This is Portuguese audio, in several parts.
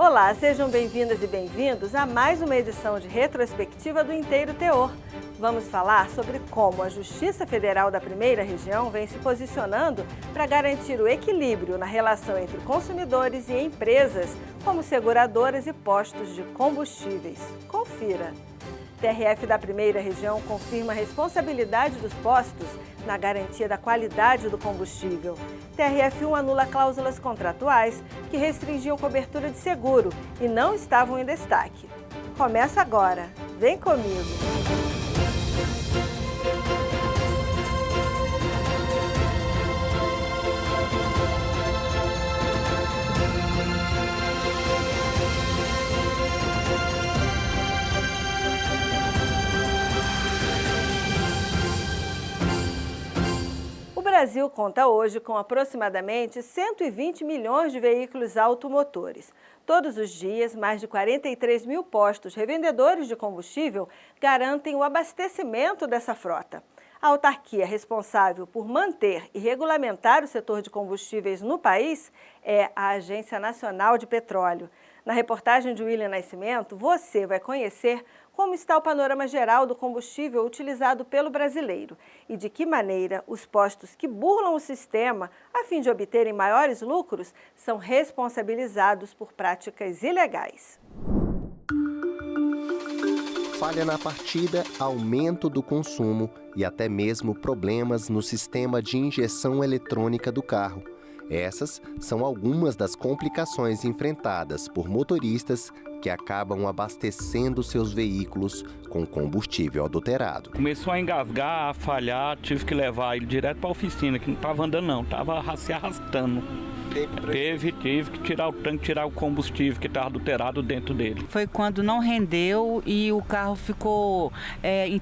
Olá, sejam bem-vindas e bem-vindos a mais uma edição de retrospectiva do Inteiro Teor. Vamos falar sobre como a Justiça Federal da Primeira Região vem se posicionando para garantir o equilíbrio na relação entre consumidores e empresas, como seguradoras e postos de combustíveis. Confira. TRF da Primeira Região confirma a responsabilidade dos postos na garantia da qualidade do combustível. TRF1 anula cláusulas contratuais que restringiam cobertura de seguro e não estavam em destaque. Começa agora. Vem comigo! O Brasil conta hoje com aproximadamente 120 milhões de veículos automotores. Todos os dias, mais de 43 mil postos revendedores de combustível garantem o abastecimento dessa frota. A autarquia responsável por manter e regulamentar o setor de combustíveis no país é a Agência Nacional de Petróleo. Na reportagem de William Nascimento, você vai conhecer como está o panorama geral do combustível utilizado pelo brasileiro e de que maneira os postos que burlam o sistema a fim de obterem maiores lucros são responsabilizados por práticas ilegais. Falha na partida, aumento do consumo e até mesmo problemas no sistema de injeção eletrônica do carro. Essas são algumas das complicações enfrentadas por motoristas que acabam abastecendo seus veículos com combustível adulterado. Começou a engasgar, a falhar, tive que levar ele direto para a oficina, que não estava andando não, estava se arrastando. Tive que tirar o tanque, tirar o combustível que estava adulterado dentro dele. Foi quando não rendeu e o carro ficou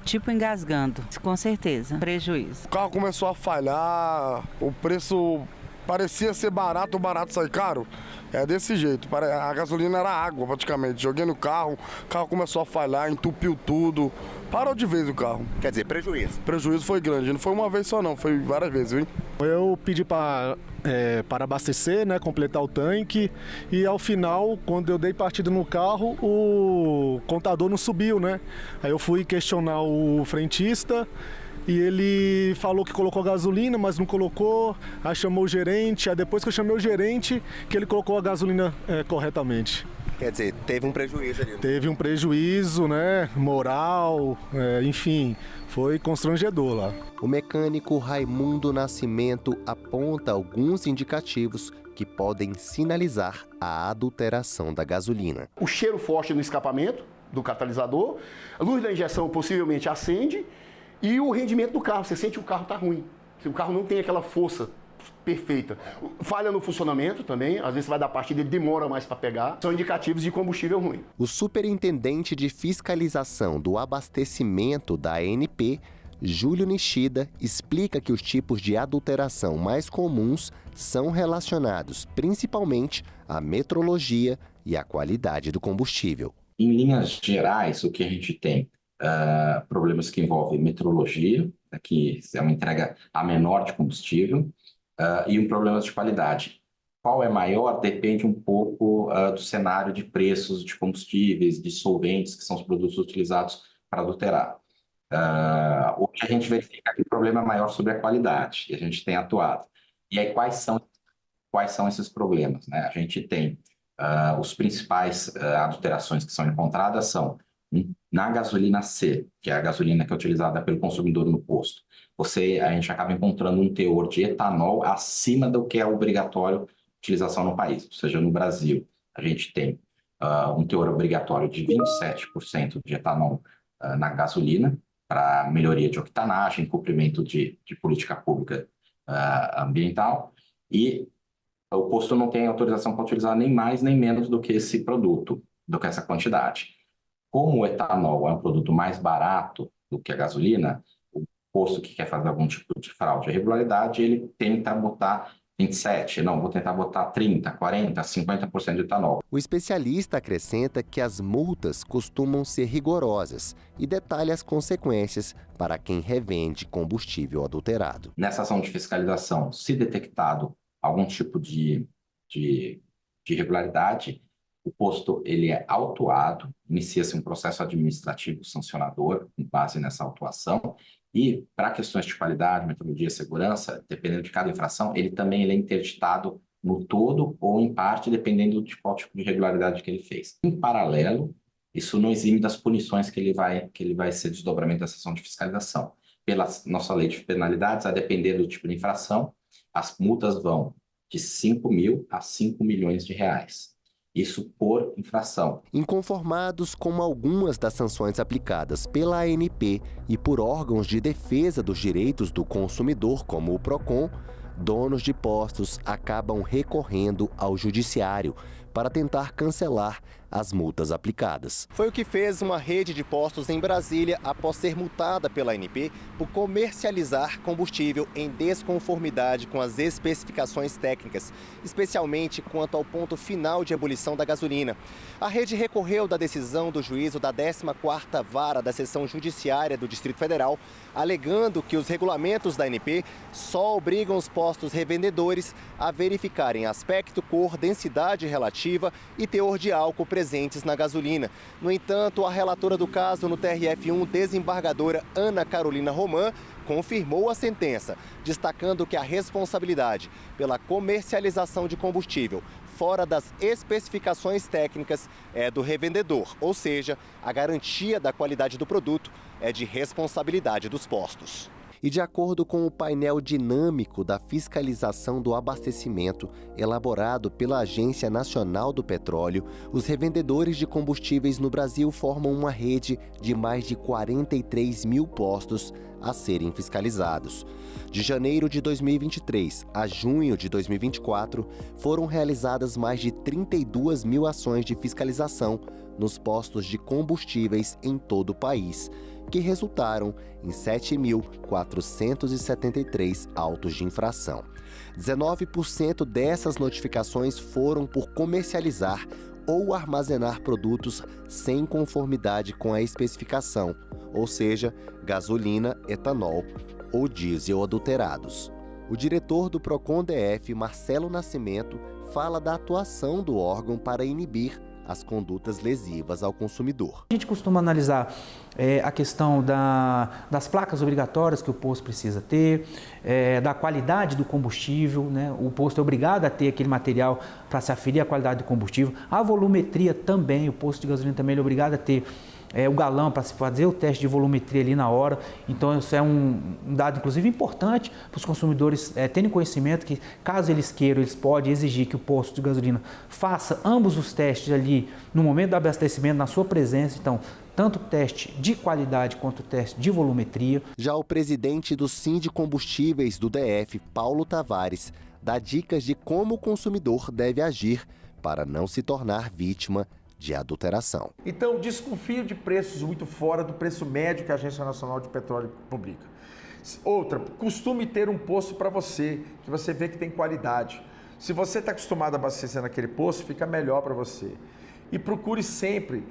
tipo engasgando, com certeza, prejuízo. O carro começou a falhar, o preço parecia ser barato, o barato sai caro. É desse jeito, a gasolina era água praticamente. Joguei no carro, o carro começou a falhar, entupiu tudo. Parou de vez o carro. Quer dizer, prejuízo. O prejuízo foi grande, não foi uma vez só não, foi várias vezes, hein? Eu pedi para abastecer, né, completar o tanque e ao final, quando eu dei partida no carro, o contador não subiu, né? Aí eu fui questionar o frentista e ele falou que colocou gasolina, mas não colocou, aí chamou o gerente, aí depois que eu chamei o gerente, que ele colocou a gasolina corretamente. Quer dizer, teve um prejuízo ali. Teve um prejuízo, né, moral, enfim, foi constrangedor lá. O mecânico Raimundo Nascimento aponta alguns indicativos que podem sinalizar a adulteração da gasolina. O cheiro forte no escapamento do catalisador, a luz da injeção possivelmente acende e o rendimento do carro, você sente que o carro está ruim, o carro não tem aquela força perfeita. Falha no funcionamento também, às vezes você vai dar partida e ele demora mais para pegar. São indicativos de combustível ruim. O superintendente de fiscalização do abastecimento da ANP, Júlio Nishida, explica que os tipos de adulteração mais comuns são relacionados principalmente à metrologia e à qualidade do combustível. Em linhas gerais, o que a gente tem? Problemas que envolvem metrologia, que é uma entrega a menor de combustível, e um problema de qualidade. Qual é maior depende um pouco do cenário de preços de combustíveis, de solventes, que são os produtos utilizados para adulterar. O que a gente verifica é que o problema é maior sobre a qualidade, e a gente tem atuado. E aí, quais são esses problemas, né? A gente tem os principais adulterações que são encontradas são na gasolina C, que é a gasolina que é utilizada pelo consumidor no posto. A gente acaba encontrando um teor de etanol acima do que é obrigatório utilização no país. Ou seja, no Brasil, a gente tem um teor obrigatório de 27% de etanol na gasolina, para melhoria de octanagem, cumprimento de política pública ambiental, e o posto não tem autorização para utilizar nem mais nem menos do que esse produto, do que essa quantidade. Como o etanol é um produto mais barato do que a gasolina, o posto que quer fazer algum tipo de fraude ou irregularidade, ele tenta botar 27%, não, vou tentar botar 30%, 40%, 50% de etanol. O especialista acrescenta que as multas costumam ser rigorosas e detalha as consequências para quem revende combustível adulterado. Nessa ação de fiscalização, se detectado algum tipo de irregularidade, o posto ele é autuado, inicia-se um processo administrativo sancionador com base nessa autuação e, para questões de qualidade, metodologia e segurança, dependendo de cada infração, ele é interditado no todo ou em parte, dependendo de qual tipo de irregularidade que ele fez. Em paralelo, isso não exime das punições que ele vai ser desdobramento da seção de fiscalização. Pela nossa lei de penalidades, a depender do tipo de infração, as multas vão de 5 mil a 5 milhões de reais. Isso por infração. Inconformados com algumas das sanções aplicadas pela ANP e por órgãos de defesa dos direitos do consumidor, como o PROCON, donos de postos acabam recorrendo ao judiciário para tentar cancelar as multas aplicadas. Foi o que fez uma rede de postos em Brasília após ser multada pela ANP por comercializar combustível em desconformidade com as especificações técnicas, especialmente quanto ao ponto final de ebulição da gasolina. A rede recorreu da decisão do juízo da 14ª Vara da Seção Judiciária do Distrito Federal, alegando que os regulamentos da ANP só obrigam os postos revendedores a verificarem aspecto, cor, densidade relativa e teor de álcool presentes na gasolina. No entanto, a relatora do caso no TRF1, desembargadora Ana Carolina Roman, confirmou a sentença, destacando que a responsabilidade pela comercialização de combustível fora das especificações técnicas é do revendedor, ou seja, a garantia da qualidade do produto é de responsabilidade dos postos. E de acordo com o painel dinâmico da fiscalização do abastecimento, elaborado pela Agência Nacional do Petróleo, os revendedores de combustíveis no Brasil formam uma rede de mais de 43 mil postos a serem fiscalizados. De janeiro de 2023 a junho de 2024, foram realizadas mais de 32 mil ações de fiscalização nos postos de combustíveis em todo o país, que resultaram em 7.473 autos de infração. 19% dessas notificações foram por comercializar ou armazenar produtos sem conformidade com a especificação, ou seja, gasolina, etanol ou diesel adulterados. O diretor do PROCON DF, Marcelo Nascimento, fala da atuação do órgão para inibir as condutas lesivas ao consumidor. A gente costuma analisar a questão das placas obrigatórias que o posto precisa ter, da qualidade do combustível, né? O posto é obrigado a ter aquele material para se aferir a qualidade do combustível. A volumetria também, o posto de gasolina também é obrigado a ter o galão para se fazer o teste de volumetria ali na hora. Então, isso é um dado, inclusive, importante para os consumidores terem conhecimento que, caso eles queiram, eles podem exigir que o posto de gasolina faça ambos os testes ali no momento do abastecimento, na sua presença. Então, tanto o teste de qualidade quanto o teste de volumetria. Já o presidente do Sindicombustíveis do DF, Paulo Tavares, dá dicas de como o consumidor deve agir para não se tornar vítima de adulteração. Então, desconfio de preços muito fora do preço médio que a Agência Nacional de Petróleo publica. Outra, costume ter um posto para você, que você vê que tem qualidade. Se você está acostumado a abastecer naquele posto, fica melhor para você. E procure sempre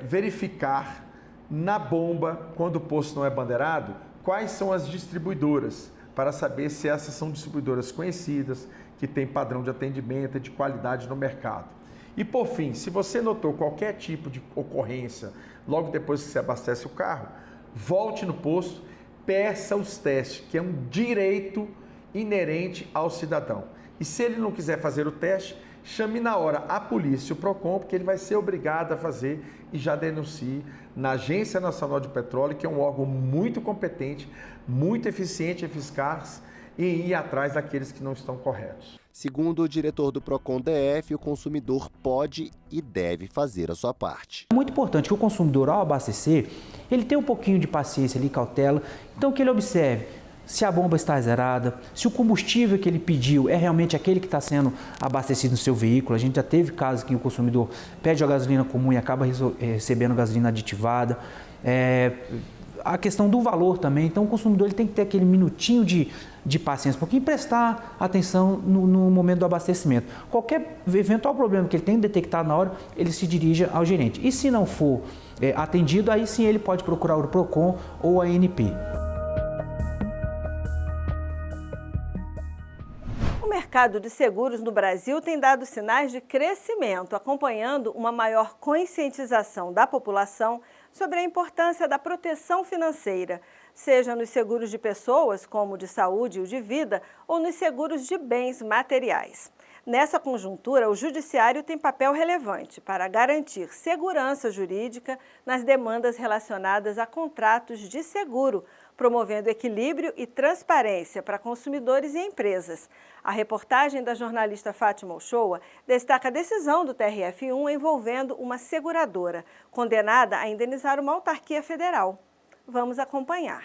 verificar na bomba, quando o posto não é bandeirado, quais são as distribuidoras, para saber se essas são distribuidoras conhecidas, que têm padrão de atendimento e de qualidade no mercado. E por fim, se você notou qualquer tipo de ocorrência logo depois que você abastece o carro, volte no posto, peça os testes, que é um direito inerente ao cidadão. E se ele não quiser fazer o teste, chame na hora a polícia, o PROCON, porque ele vai ser obrigado a fazer e já denuncie na Agência Nacional de Petróleo, que é um órgão muito competente, muito eficiente e eficaz em ir atrás daqueles que não estão corretos. Segundo o diretor do PROCON DF, o consumidor pode e deve fazer a sua parte. É muito importante que o consumidor, ao abastecer, ele tenha um pouquinho de paciência ali, cautela, então que ele observe se a bomba está zerada, se o combustível que ele pediu é realmente aquele que está sendo abastecido no seu veículo. A gente já teve casos que o consumidor pede a gasolina comum e acaba recebendo gasolina aditivada. A questão do valor também, então o consumidor ele tem que ter aquele minutinho de paciência, um pouquinho, prestar atenção no momento do abastecimento. Qualquer eventual problema que ele tenha detectado na hora, ele se dirija ao gerente. E se não for atendido, aí sim ele pode procurar o PROCON ou a ANP. mercado de seguros no Brasil tem dado sinais de crescimento, acompanhando uma maior conscientização da população sobre a importância da proteção financeira, seja nos seguros de pessoas, como o de saúde e o de vida, ou nos seguros de bens materiais. Nessa conjuntura, o Judiciário tem papel relevante para garantir segurança jurídica nas demandas relacionadas a contratos de seguro, promovendo equilíbrio e transparência para consumidores e empresas. A reportagem da jornalista Fátima Uchoa destaca a decisão do TRF1 envolvendo uma seguradora, condenada a indenizar uma autarquia federal. Vamos acompanhar.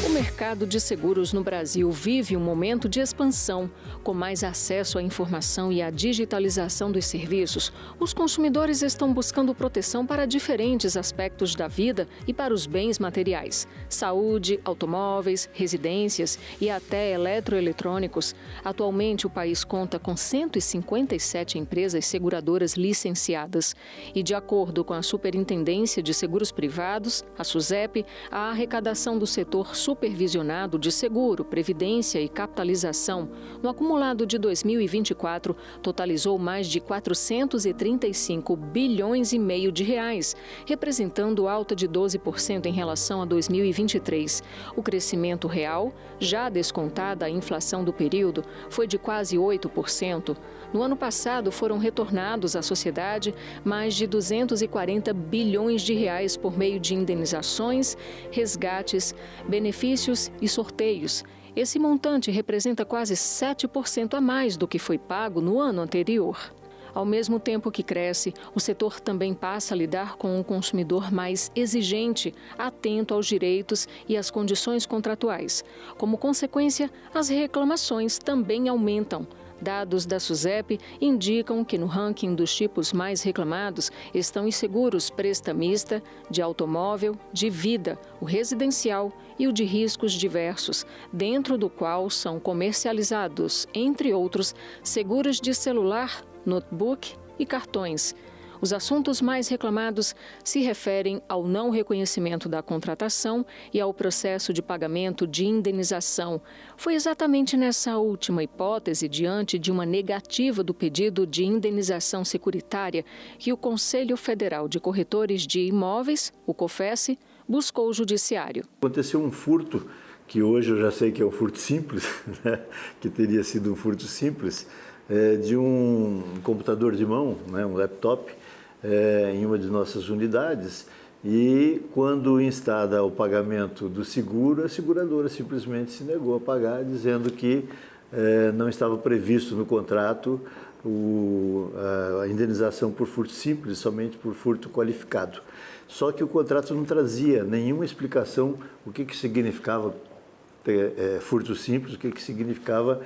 O mercado de seguros no Brasil vive um momento de expansão. Com mais acesso à informação e à digitalização dos serviços, os consumidores estão buscando proteção para diferentes aspectos da vida e para os bens materiais. Saúde, automóveis, residências e até eletroeletrônicos. Atualmente, o país conta com 157 empresas seguradoras licenciadas. E, de acordo com a Superintendência de Seguros Privados, a SUSEP, a arrecadação do setor supervisionado de seguro, previdência e capitalização, no acumulado de 2024, totalizou mais de 435 bilhões e meio de reais, representando alta de 12% em relação a 2023. O crescimento real, já descontada a inflação do período, foi de quase 8%. No ano passado, foram retornados à sociedade mais de 240 bilhões de reais por meio de indenizações, resgates, benefícios e sorteios. Esse montante representa quase 7% a mais do que foi pago no ano anterior. Ao mesmo tempo que cresce, o setor também passa a lidar com um consumidor mais exigente, atento aos direitos e às condições contratuais. Como consequência, as reclamações também aumentam. Dados da SUSEP indicam que no ranking dos tipos mais reclamados estão os seguros prestamista, de automóvel, de vida, o residencial e o de riscos diversos, dentro do qual são comercializados, entre outros, seguros de celular, notebook e cartões. Os assuntos mais reclamados se referem ao não reconhecimento da contratação e ao processo de pagamento de indenização. Foi exatamente nessa última hipótese, diante de uma negativa do pedido de indenização securitária, que o Conselho Federal de Corretores de Imóveis, o COFES, buscou o Judiciário. Aconteceu um furto, que hoje eu já sei que é um furto simples, né? Que teria sido um furto simples, de um computador de mão, né? Um laptop, em uma de nossas unidades, e quando instada o pagamento do seguro, a seguradora simplesmente se negou a pagar, dizendo que não estava previsto no contrato a indenização por furto simples, somente por furto qualificado. Só que o contrato não trazia nenhuma explicação o que significava furto simples, o que significava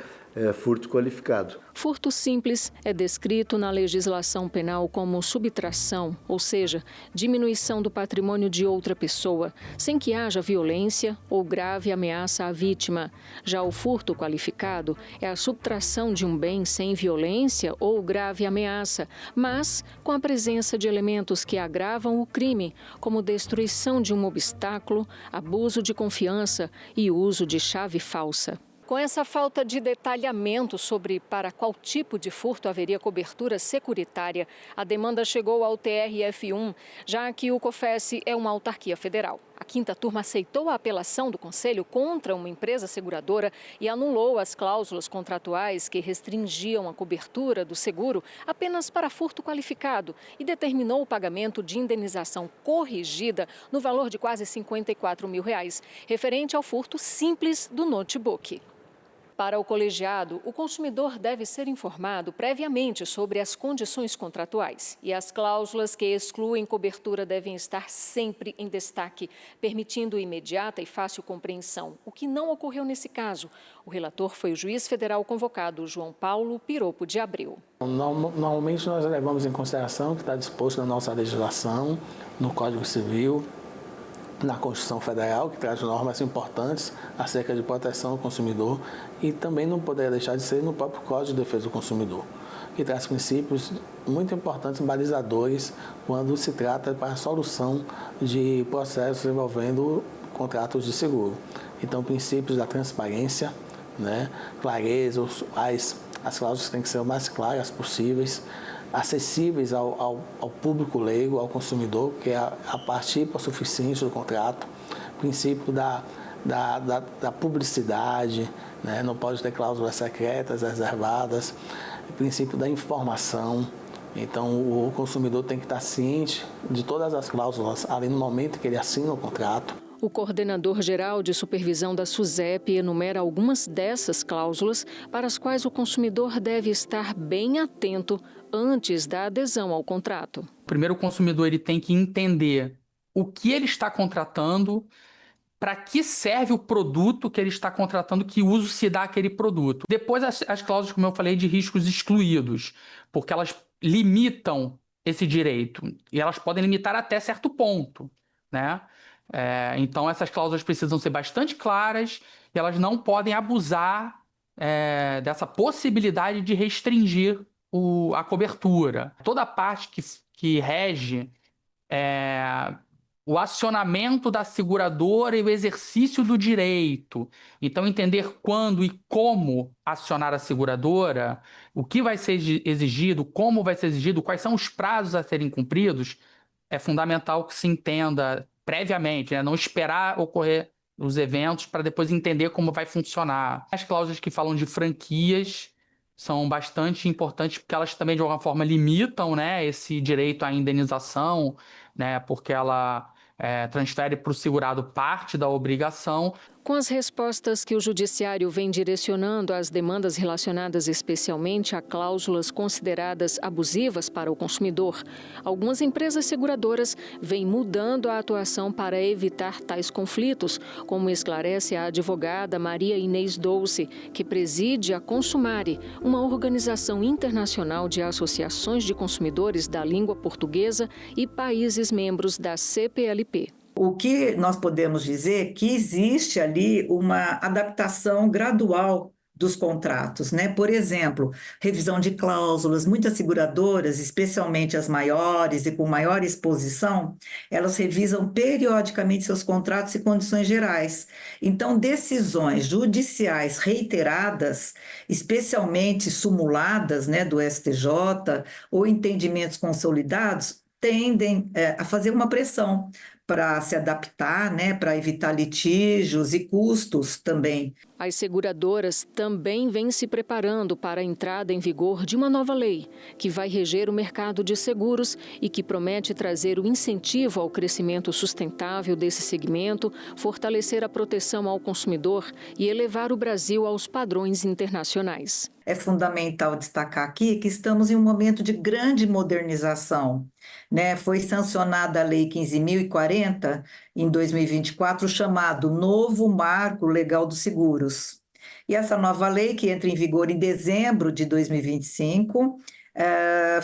furto qualificado. Furto simples é descrito na legislação penal como subtração, ou seja, diminuição do patrimônio de outra pessoa, sem que haja violência ou grave ameaça à vítima. Já o furto qualificado é a subtração de um bem sem violência ou grave ameaça, mas com a presença de elementos que agravam o crime, como destruição de um obstáculo, abuso de confiança e uso de chave falsa. Com essa falta de detalhamento sobre para qual tipo de furto haveria cobertura securitária, a demanda chegou ao TRF1, já que o COFES é uma autarquia federal. A quinta turma aceitou a apelação do Conselho contra uma empresa seguradora e anulou as cláusulas contratuais que restringiam a cobertura do seguro apenas para furto qualificado e determinou o pagamento de indenização corrigida no valor de quase R$54 mil, referente ao furto simples do notebook. Para o colegiado, o consumidor deve ser informado previamente sobre as condições contratuais e as cláusulas que excluem cobertura devem estar sempre em destaque, permitindo imediata e fácil compreensão, o que não ocorreu nesse caso. O relator foi o juiz federal convocado, João Paulo Piropo de Abreu. Normalmente nós levamos em consideração o que está disposto na nossa legislação, no Código Civil, na Constituição Federal, que traz normas importantes acerca de proteção ao consumidor, e também não poderia deixar de ser no próprio Código de Defesa do Consumidor, que traz princípios muito importantes, balizadores, quando se trata para a solução de processos envolvendo contratos de seguro. Então, princípios da transparência, né, clareza, as cláusulas têm que ser o mais claras possíveis, acessíveis ao público leigo, ao consumidor, que é a parte hipossuficiente do contrato, princípio da publicidade, né, não pode ter cláusulas secretas, reservadas, princípio da informação. Então, o consumidor tem que estar ciente de todas as cláusulas ali no momento que ele assina o contrato. O coordenador-geral de supervisão da SUSEP enumera algumas dessas cláusulas para as quais o consumidor deve estar bem atento antes da adesão ao contrato. Primeiro, o consumidor ele tem que entender o que ele está contratando, para que serve o produto que ele está contratando, que uso se dá aquele produto. Depois, as cláusulas, como eu falei, de riscos excluídos, porque elas limitam esse direito e elas podem limitar até certo ponto, né? Então, essas cláusulas precisam ser bastante claras e elas não podem abusar dessa possibilidade de restringir a cobertura. Toda a parte que rege o acionamento da seguradora e o exercício do direito. Então, entender quando e como acionar a seguradora, o que vai ser exigido, como vai ser exigido, quais são os prazos a serem cumpridos, é fundamental que se entenda previamente, né? Não esperar ocorrer os eventos para depois entender como vai funcionar. As cláusulas que falam de franquias são bastante importantes porque elas também, de alguma forma, limitam, né, esse direito à indenização, né, porque ela transfere para o segurado parte da obrigação. Com as respostas que o Judiciário vem direcionando às demandas relacionadas especialmente a cláusulas consideradas abusivas para o consumidor, algumas empresas seguradoras vêm mudando a atuação para evitar tais conflitos, como esclarece a advogada Maria Inês Dolce, que preside a Consumare, uma organização internacional de associações de consumidores da língua portuguesa e países membros da CPLP. O que nós podemos dizer é que existe ali uma adaptação gradual dos contratos, né? Por exemplo, revisão de cláusulas, muitas seguradoras, especialmente as maiores e com maior exposição, elas revisam periodicamente seus contratos e condições gerais. Então, decisões judiciais reiteradas, especialmente sumuladas, né, do STJ, ou entendimentos consolidados, tendem a fazer uma pressão para se adaptar, né, para evitar litígios e custos também. As seguradoras também vêm se preparando para a entrada em vigor de uma nova lei, que vai reger o mercado de seguros e que promete trazer o incentivo ao crescimento sustentável desse segmento, fortalecer a proteção ao consumidor e elevar o Brasil aos padrões internacionais. É fundamental destacar aqui que estamos em um momento de grande modernização, né? Foi sancionada a Lei 15.040 em 2024, chamado Novo Marco Legal dos Seguros. E essa nova lei, que entra em vigor em dezembro de 2025,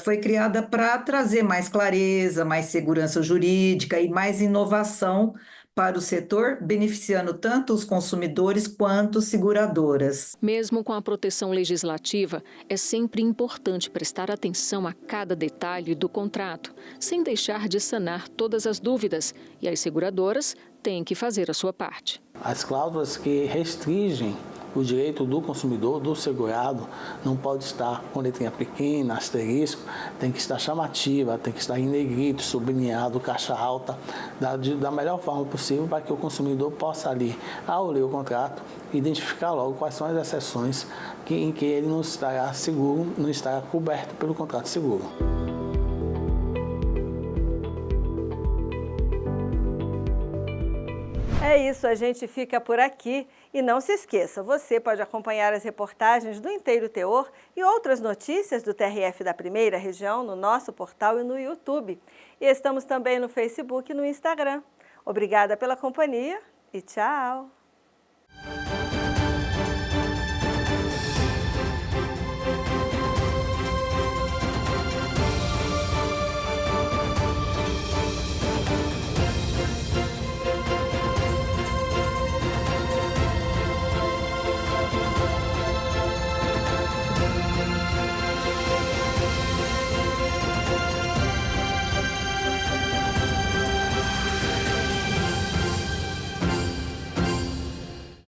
foi criada para trazer mais clareza, mais segurança jurídica e mais inovação para o setor, beneficiando tanto os consumidores quanto seguradoras. Mesmo com a proteção legislativa, é sempre importante prestar atenção a cada detalhe do contrato, sem deixar de sanar todas as dúvidas, e as seguradoras têm que fazer a sua parte. As cláusulas que restringem o direito do consumidor, do segurado, não pode estar com letrinha pequena, asterisco, tem que estar chamativa, tem que estar em negrito, sublinhado, caixa alta, da melhor forma possível para que o consumidor possa ali, ao ler o contrato, identificar logo quais são as exceções em que ele não estará seguro, não estará coberto pelo contrato seguro. É isso, a gente fica por aqui. E não se esqueça, você pode acompanhar as reportagens do Inteiro Teor e outras notícias do TRF da Primeira Região no nosso portal e no YouTube. E estamos também no Facebook e no Instagram. Obrigada pela companhia e tchau!